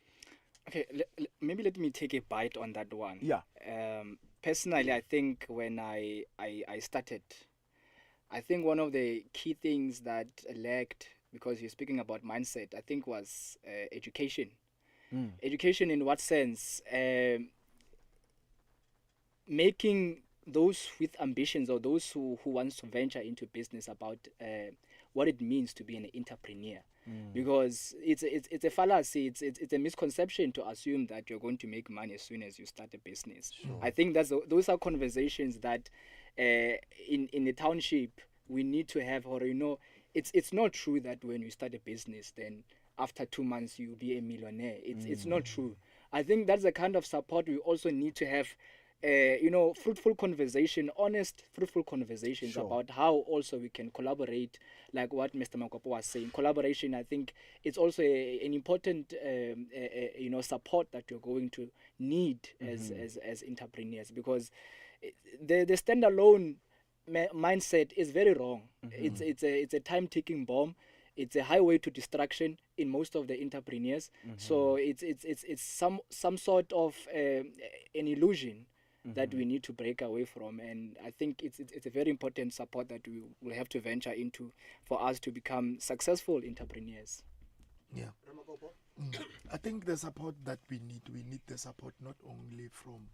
Okay, maybe let me take a bite on that one. Yeah. Personally, I think when I started, I think one of the key things that lacked, because you're speaking about mindset, I think was education. Education in what sense? Making those with ambitions or those who wants to venture into business about what it means to be an entrepreneur. Because it's a fallacy, it's a misconception to assume that you're going to make money as soon as you start a business. I think those are conversations that in the township we need to have, or it's not true that when you start a business then after 2 months you'll be a millionaire. It's not true. I think that's the kind of support we also need to have. Fruitful conversation, honest, fruitful conversations about how also we can collaborate, like what Mr. Makopo was saying. Collaboration, I think, it's also an important, support that you're going to need as entrepreneurs, because the standalone mindset is very wrong. It's a time-ticking bomb. It's a highway to distraction in most of the entrepreneurs. So it's some sort of an illusion that we need to break away from, and I think it's a very important support that we will have to venture into for us to become successful entrepreneurs. Yeah. I think the support that we need the support not only from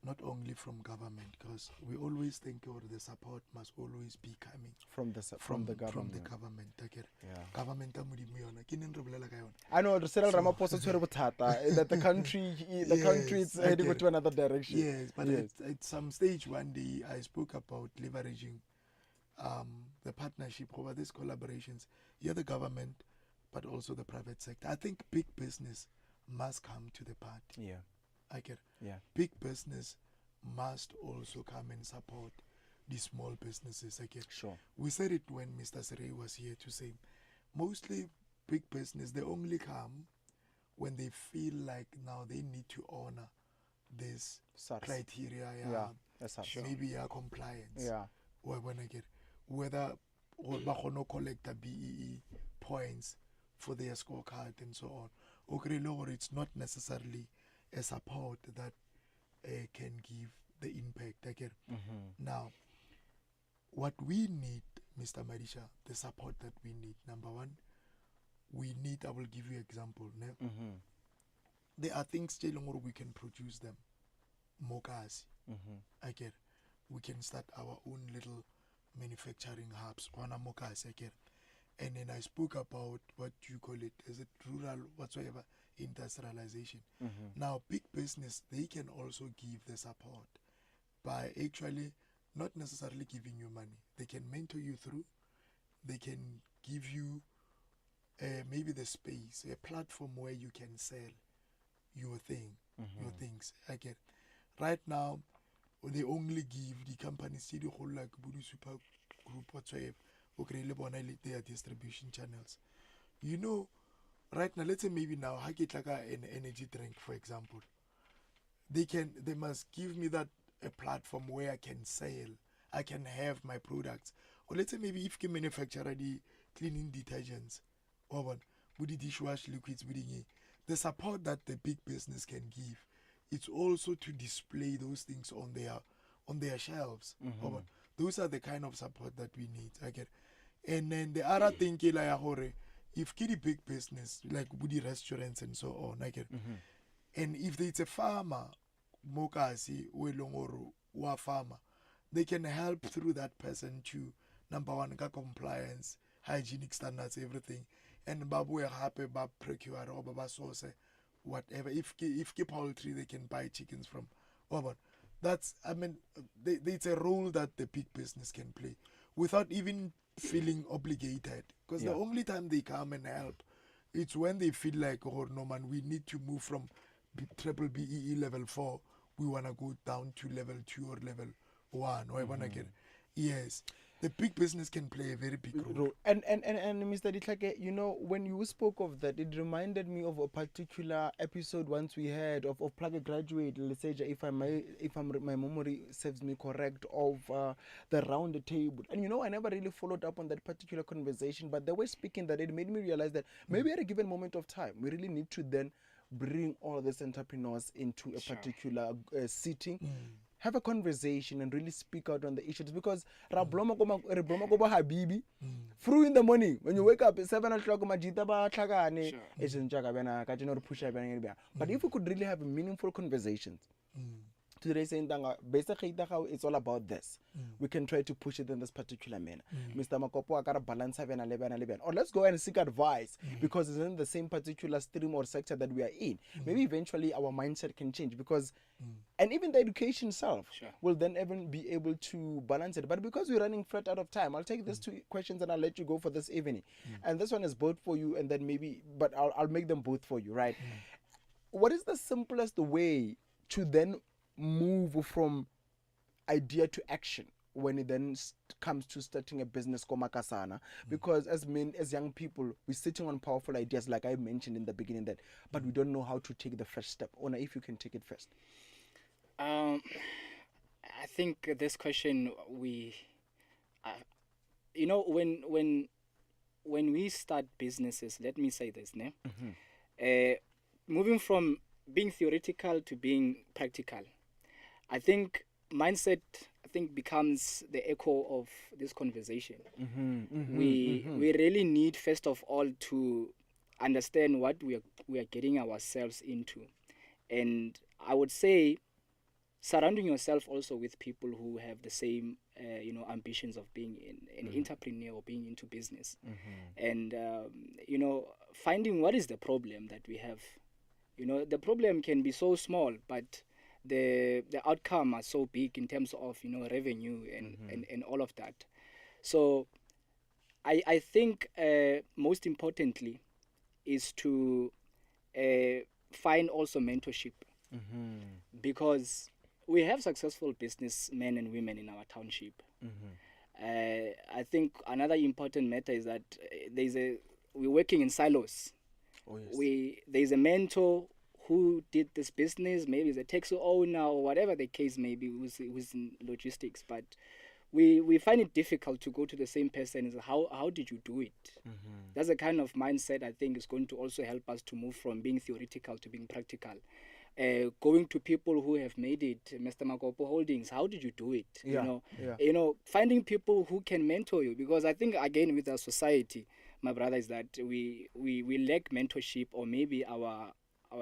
not only from government, because we always think the support must always be coming from the government. Okay. Yeah. Government ke neng re bolela ka yona? I know Cyril Ramaphosa tshwere bothata that the country is heading to another direction. Yes, but at some stage one day I spoke about leveraging the partnership over these collaborations. Here the government, but also the private sector. I think big business must come to the party. Yeah. I get it. Yeah. Big business must also come and support the small businesses. I get. Sure. We said it when Mr. Sere was here to say, mostly big business, they only come when they feel like now they need to honor this criteria. Sure. Maybe compliance. Yeah. Or when I get whether or collect the BEE points for their scorecard and so on. Okay, Lord, it's not necessarily a support that can give the impact. Again, now, what we need, Mr. Marisha, the support that we need. Number one, we need. I will give you an example. There are things still we can produce them. Mokas. Again, we can start our own little manufacturing hubs. Mokas. Again. And then I spoke about what you call it, is it rural, whatsoever, industrialization. Now, big business, they can also give the support by actually not necessarily giving you money. They can mentor you through, they can give you maybe the space, a platform where you can sell your thing, your things. Again, right now, they only give the companies, the whole like Budu Super Group, whatsoever, their distribution channels. You know, right now, let's say maybe now, I get like an energy drink, for example. They must give me that a platform where I can sell, I can have my products. Or let's say maybe if you manufacture the cleaning detergents, or with the dishwash liquids, the support that the big business can give, it's also to display those things on their shelves. Those are the kind of support that we need. I get. And then the other thing, if kid big business like Budi restaurants and so on, I get. And if it's a farmer, mokasi welongoro wa farmer, they can help through that person to number one, compliance, hygienic standards, everything, and babu happy bab procure or baba source, whatever. If poultry, they can buy chickens from. That's, I mean, it's a role that the big business can play without even feeling obligated. Because the only time they come and help, it's when they feel like, oh no man, we need to move from triple BEE level 4, we want to go down to level 2 or level 1, or I want to get. Yes, the big business can play a very big role. And Mr. Ditlake, you know, when you spoke of that, it reminded me of a particular episode once we had of Plug a Graduate, let's say, if my memory serves me correct, of the round table. And you know, I never really followed up on that particular conversation, but they were speaking that it made me realize that maybe at a given moment of time, we really need to then bring all these entrepreneurs into a particular sitting, have a conversation and really speak out on the issues, because habibi through in the morning when you wake up at 7 o'clock but if we could really have meaningful conversations today saying basically it's all about this, we can try to push it in this particular manner. Mr. Makopo, I got a balance 7 and 11, or let's go and seek advice because it's in the same particular stream or sector that we are in. Maybe eventually our mindset can change, because and even the education itself will then even be able to balance it. But because we're running flat out of time, I'll take these two questions and I'll let you go for this evening. And this one is both for you, and then maybe, but I'll make them both for you, right? What is the simplest way to then move from idea to action when it then comes to starting a business komakasana? Because as young people, we're sitting on powerful ideas like I mentioned in the beginning, that but we don't know how to take the first step. Ona, if you can take it first. I think this question, you know, when we start businesses, let me say this, moving from being theoretical to being practical, I think mindset becomes the echo of this conversation. We really need, first of all, to understand what we are getting ourselves into. And I would say surrounding yourself also with people who have the same ambitions of being an entrepreneur or being into business, and finding what is the problem that we have. The problem can be so small, but the outcome are so big in terms of revenue and all of that. So I think most importantly is to find also mentorship, because we have successful businessmen and women in our township. I think another important matter is that we're working in silos. Oh, yes. There's a mentor who did this business, maybe it's a taxi owner or whatever the case may be, who's in logistics, but we find it difficult to go to the same person and say, how did you do it? That's the kind of mindset I think is going to also help us to move from being theoretical to being practical. Going to people who have made it, Mr. Makopo Holdings, how did you do it? Finding people who can mentor you, because I think again with our society, my brother, is that we lack mentorship, or maybe our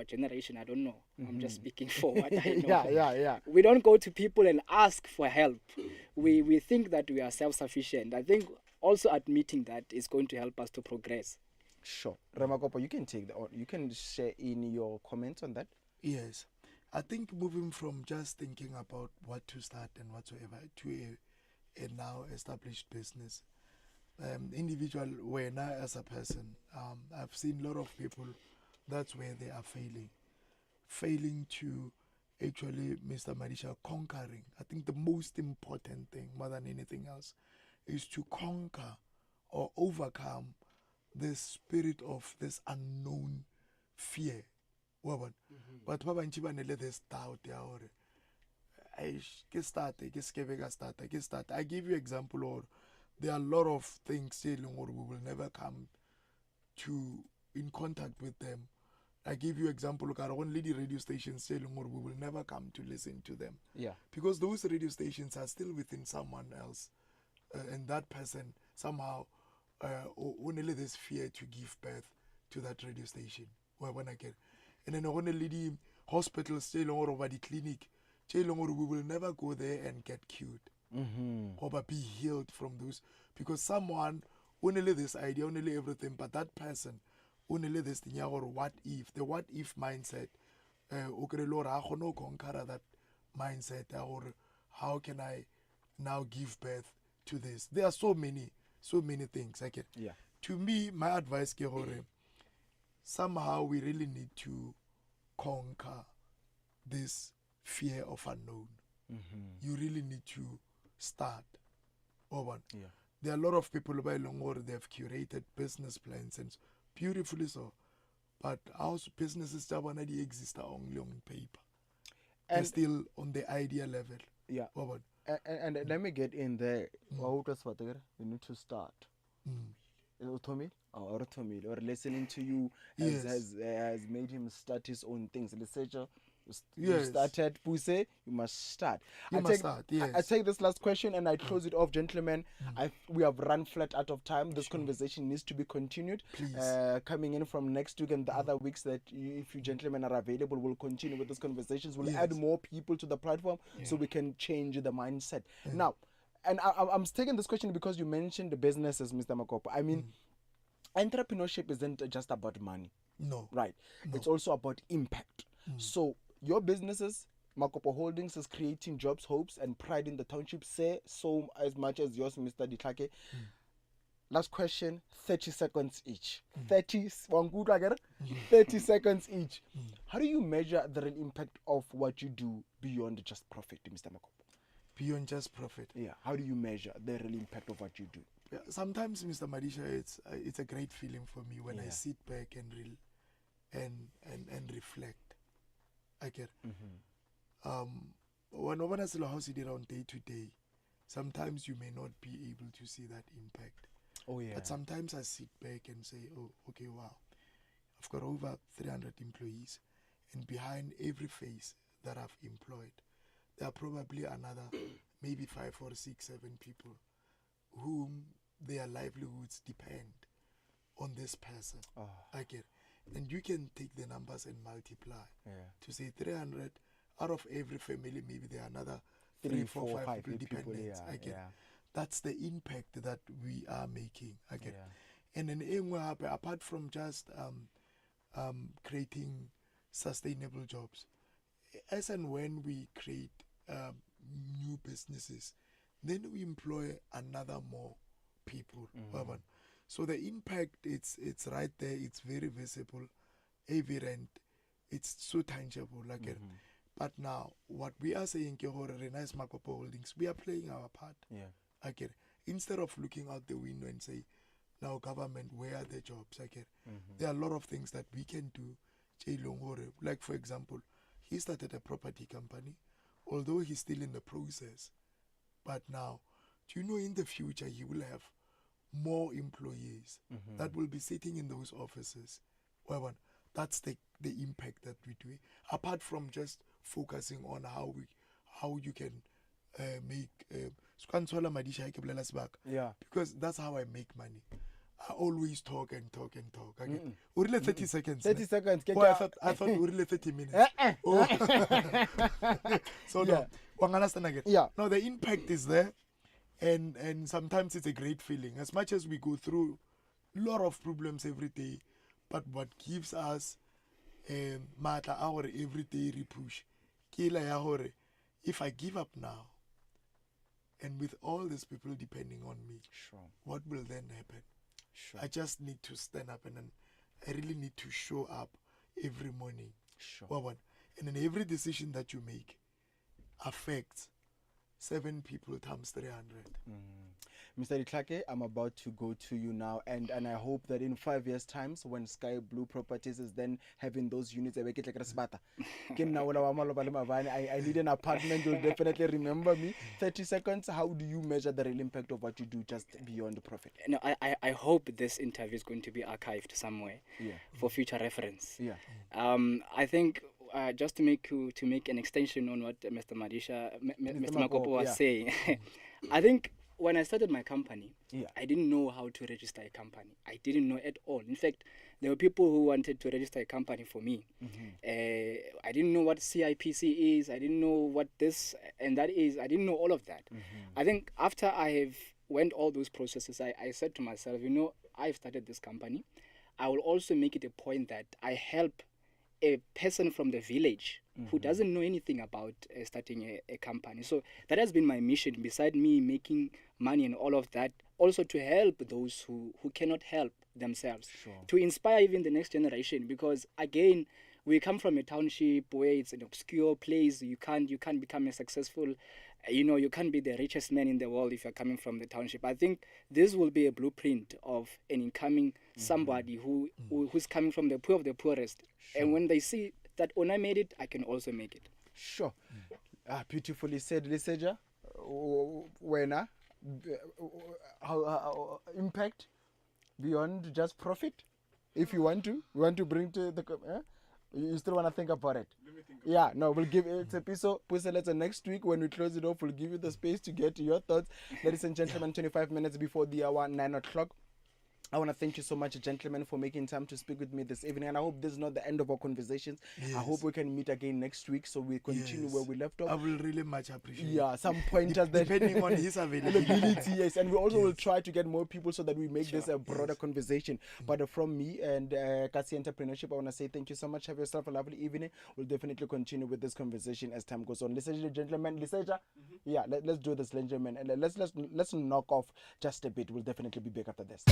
generation, I don't know. I'm just speaking for what I know. Yeah. We don't go to people and ask for help. We think that we are self-sufficient. I think also admitting that is going to help us to progress. Sure. Ramakopo, you can take you can share in your comments on that. Yes. I think moving from just thinking about what to start and whatsoever to a now established business, individual, when I as a person, I've seen a lot of people, that's where they are failing to actually, Mr. Marisha, conquering. I think the most important thing, more than anything else, is to conquer or overcome the spirit of this unknown fear. But bantši ba ne le this doubt ya gore ke start. I give you example, or there are a lot of things saying or we will never come to in contact with them. I give you example, look at only the radio stations saying or we will never come to listen to them. Yeah. Because those radio stations are still within someone else, and that person somehow only this fear to give birth to that radio station. When I get, and then only the hospitals say or over the clinic, we will never go there and get cured or be healed from those, because someone only this idea, only everything, but that person only this thing, or what if, the what if mindset, conquer that mindset, or how can I now give birth to this? There are so many things. Yeah. To me, my advice, somehow we really need to conquer this fear of unknown. You really need to start. Yeah. There are a lot of people by Longor, they have curated business plans, and beautifully so. But our businesses already exist only on paper. They're And still on the idea level. yeah. And let me get in there. We need to start. Or listening to you has made him start his own things. Researcher, you Yes. started, Puse, you must start. You must start, yes. I take this last question and I close it off, gentlemen. We have run flat out of time. This conversation needs to be continued. Please. Coming in from next week and the other weeks that if you gentlemen are available, we'll continue with these conversations. We'll add more people to the platform so we can change the mindset. Now, and I'm taking this question because you mentioned the businesses, Mr. Makopo. I mean, entrepreneurship isn't just about money. No. Right. No. It's also about impact. So your businesses, Makopo Holdings, is creating jobs, hopes, and pride in the township. Say so as much as yours, Mr. Ditlake. Last question, 30 seconds each. 30 seconds each. How do you measure the real impact of what you do beyond just profit, Mr. Makopo? Beyond just profit. Yeah. How do you measure the real impact of what you do? Yeah, sometimes, Mr. Marisha, it's a great feeling for me when I sit back and reflect. I get. When I see how it around day to day, sometimes you may not be able to see that impact. Oh yeah. But sometimes I sit back and say, oh, okay, wow, I've got over 300 employees, and behind every face that I've employed, there are probably another maybe 5 or 6, 7 people whom their livelihoods depend on this person. I get. And you can take the numbers and multiply to say 300 out of every family, maybe there are another 3, 4, 5 people dependents. I get that's the impact that we are making. I get and then apart from just creating sustainable jobs, as and when we create new businesses, then we employ another more people. So the impact, it's right there, it's very visible, evident, it's so tangible. But now what we are saying, Nice Makopo Holdings, we are playing our part. Instead of looking out the window and say, now government, where are the jobs? There are a lot of things that we can do. Like for example, he started a property company, although he's still in the process. But now, do you know in the future he will have more employees that will be sitting in those offices? Well, that's the impact that we do. Apart from just focusing on how you can make because that's how I make money. I always talk and talk and talk. Urile 30 seconds. 30 seconds. Oh, I thought Urile 30 minutes. Oh. So no, understand again. No, the impact is there, and sometimes it's a great feeling. As much as we go through a lot of problems every day, but what gives us matter our everyday repush. If I give up now, and with all these people depending on me, what will then happen? I just need to stand up, and then I really need to show up every morning. And then every decision that you make affects 7 people times 300. Mr. Itlake, I'm about to go to you now, and I hope that in 5 years' time, when Sky Blue Properties is then having those units, I need an apartment. You'll definitely remember me. 30 seconds. How do you measure the real impact of what you do just beyond the profit? No, I hope this interview is going to be archived somewhere for future reference. I think just to make an extension on what Mr. Makopo was saying, I think when I started my company, I didn't know how to register a company. I didn't know at all. In fact, there were people who wanted to register a company for me. I didn't know what CIPC is. I didn't know what this and that is. I didn't know all of that. I think after I have went all those processes, I said to myself, I've started this company. I will also make it a point that I help a person from the village who doesn't know anything about starting a company. So that has been my mission, beside me making money and all of that, also to help those who cannot help themselves, to inspire even the next generation. Because again, we come from a township where it's an obscure place. You can't become a successful, you can't be the richest man in the world if you're coming from the township. I think this will be a blueprint of an incoming somebody who's coming from the poor of the poorest. And when they see that when I made it, I can also make it. Beautifully said, Liseja. Wena, how impact beyond just profit? If you want to bring to the you still want to think about it? Let me think we'll give it a piece of letter next week. When we close it off, we'll give you the space to get your thoughts. Ladies and gentlemen, 25 minutes before the hour, 9 o'clock. I want to thank you so much, gentlemen, for making time to speak with me this evening. And I hope this is not the end of our conversations. I hope we can meet again next week so we continue where we left off. I will really much appreciate it. Some pointers that depending on his availability. And we also will try to get more people so that we make this a broader conversation. But from me and Kasi Entrepreneurship, I want to say thank you so much. Have yourself a lovely evening. We'll definitely continue with this conversation as time goes on. Listen, gentlemen, Liseja, let's do this, gentlemen, and let's knock off just a bit. We'll definitely be back after this.